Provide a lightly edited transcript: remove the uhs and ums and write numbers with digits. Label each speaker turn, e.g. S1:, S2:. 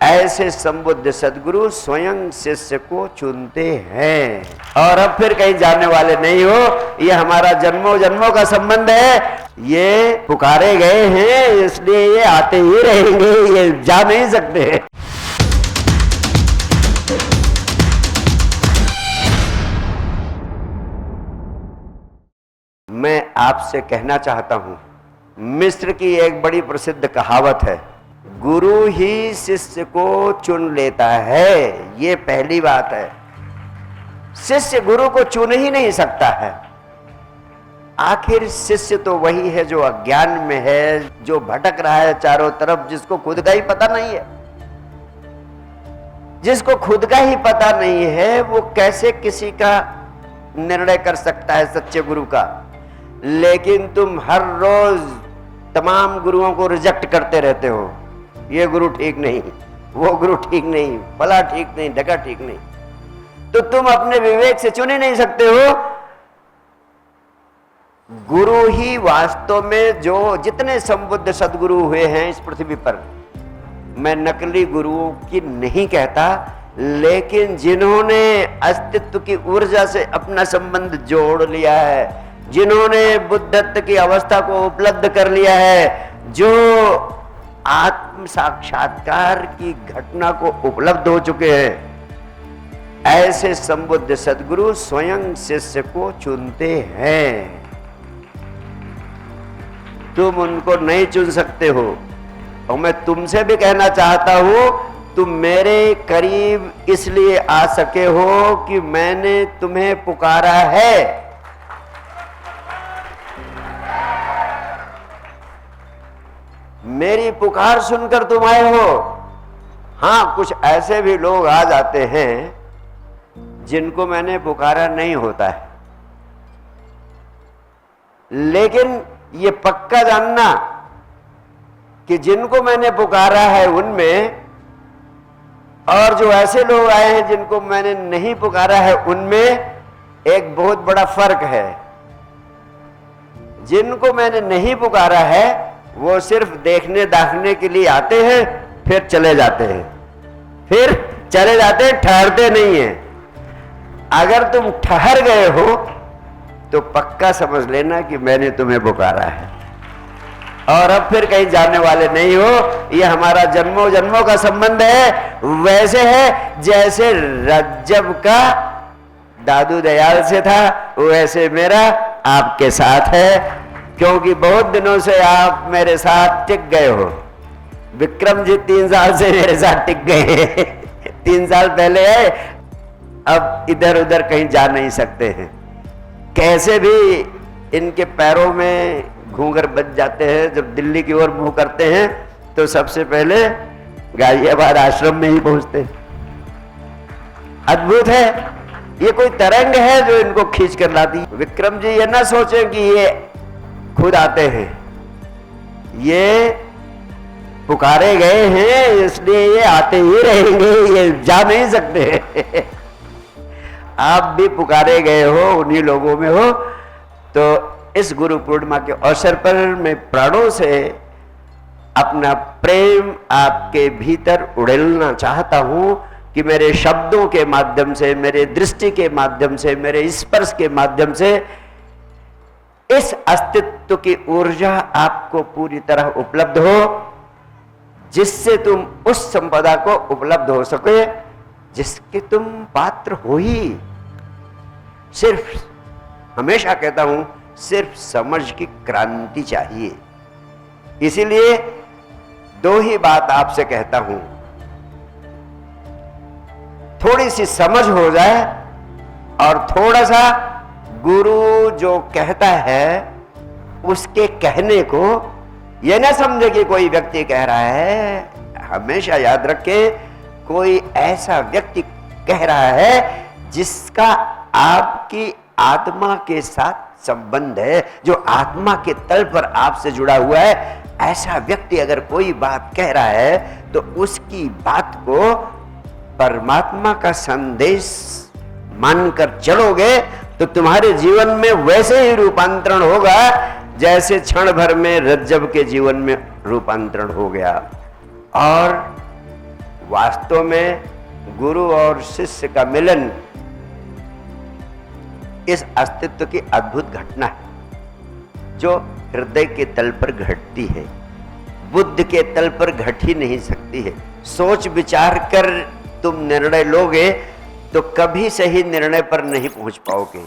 S1: ऐसे संबुद्ध सद्गुरु स्वयं शिष्य को चुनते हैं और अब फिर कहीं जाने वाले नहीं हो। ये हमारा जन्मों जन्मों का संबंध है। ये पुकारे गए हैं इसलिए ये आते ही रहेंगे, ये जा नहीं सकते। मैं आपसे कहना चाहता हूं, मिस्र की एक बड़ी प्रसिद्ध कहावत है, गुरु ही शिष्य को चुन लेता है। ये पहली बात है। शिष्य गुरु को चुन ही नहीं सकता है। आखिर शिष्य तो वही है जो अज्ञान में है, जो भटक रहा है चारों तरफ, जिसको खुद का ही पता नहीं है। जिसको खुद का ही पता नहीं है वो कैसे किसी का निर्णय कर सकता है सच्चे गुरु का। लेकिन तुम हर रोज तमाम गुरुओं को रिजेक्ट करते रहते हो। ये गुरु ठीक नहीं, वो गुरु ठीक नहीं, फला ठीक नहीं, ढका ठीक नहीं। तो तुम अपने विवेक से चुन ही नहीं सकते हो। गुरु ही वास्तव में, जो जितने संबुद्ध सद्गुरु हुए हैं इस पृथ्वी पर, मैं नकली गुरुओं की नहीं कहता, लेकिन जिन्होंने अस्तित्व की ऊर्जा से अपना संबंध जोड़ लिया है, जिन्होंने बुद्धत्व की अवस्था को उपलब्ध कर लिया है, जो आत्म साक्षात्कार की घटना को उपलब्ध हो चुके हैं, ऐसे संबुद्ध सद्गुरु स्वयं शिष्य को चुनते हैं। तुम उनको नहीं चुन सकते हो। और मैं तुमसे भी कहना चाहता हूं, तुम मेरे करीब इसलिए आ सके हो कि मैंने तुम्हें पुकारा है। मेरी पुकार सुनकर तुम आए हो। हां, कुछ ऐसे भी लोग आ जाते हैं जिनको मैंने पुकारा नहीं होता है, लेकिन ये पक्का जानना कि जिनको मैंने पुकारा है उनमें और जो ऐसे लोग आए हैं जिनको मैंने नहीं पुकारा है उनमें एक बहुत बड़ा फर्क है। जिनको मैंने नहीं पुकारा है वो सिर्फ देखने दाखने के लिए आते हैं, फिर चले जाते हैं, फिर चले जाते हैं, ठहरते नहीं हैं। अगर तुम ठहर गए हो तो पक्का समझ लेना कि मैंने तुम्हें पुकारा है और अब फिर कहीं जाने वाले नहीं हो। ये हमारा जन्मों जन्मों का संबंध है। वैसे है जैसे रज्जब का दादू दयाल से था, वैसे मेरा आपके साथ है, क्योंकि बहुत दिनों से आप मेरे साथ टिक गए हो। विक्रम जी 3 साल से मेरे साथ टिक गए 3 साल पहले है, अब इधर उधर कहीं जा नहीं सकते हैं। कैसे भी इनके पैरों में घूंघर बच जाते हैं। जब दिल्ली की ओर मुंह करते हैं तो सबसे पहले गाजियाबाद आश्रम में ही पहुंचते हैं। अद्भुत है, ये कोई तरंग है जो इनको खींच कर लाती। विक्रम जी ये ना सोचे कि ये खुद आते हैं, ये पुकारे गए हैं इसलिए ये आते ही रहेंगे, ये जा नहीं सकते आप भी पुकारे गए हो, उन्हीं लोगों में हो। तो इस गुरु पूर्णिमा के अवसर पर मैं प्राणों से अपना प्रेम आपके भीतर उड़ेलना चाहता हूं कि मेरे शब्दों के माध्यम से, मेरे दृष्टि के माध्यम से, मेरे स्पर्श के माध्यम से इस अस्तित्व की ऊर्जा आपको पूरी तरह उपलब्ध हो, जिससे तुम उस संपदा को उपलब्ध हो सके जिसके तुम पात्र हो ही। सिर्फ, हमेशा कहता हूं, सिर्फ समझ की क्रांति चाहिए। इसीलिए 2 ही बात आपसे कहता हूं, थोड़ी सी समझ हो जाए और थोड़ा सा गुरु जो कहता है उसके कहने को यह ना समझे कि कोई व्यक्ति कह रहा है। हमेशा याद रखे, कोई ऐसा व्यक्ति कह रहा है जिसका आपकी आत्मा के साथ संबंध है, जो आत्मा के तल पर आपसे जुड़ा हुआ है। ऐसा व्यक्ति अगर कोई बात कह रहा है तो उसकी बात को परमात्मा का संदेश मानकर चलोगे तो तुम्हारे जीवन में वैसे ही रूपांतरण होगा जैसे क्षण भर में रज्जब के जीवन में रूपांतरण हो गया। और वास्तव में गुरु और शिष्य का मिलन इस अस्तित्व की अद्भुत घटना है जो हृदय के तल पर घटती है, बुद्ध के तल पर घट ही नहीं सकती है। सोच विचार कर तुम निर्णय लोगे तो कभी सही निर्णय पर नहीं पहुंच पाओगे।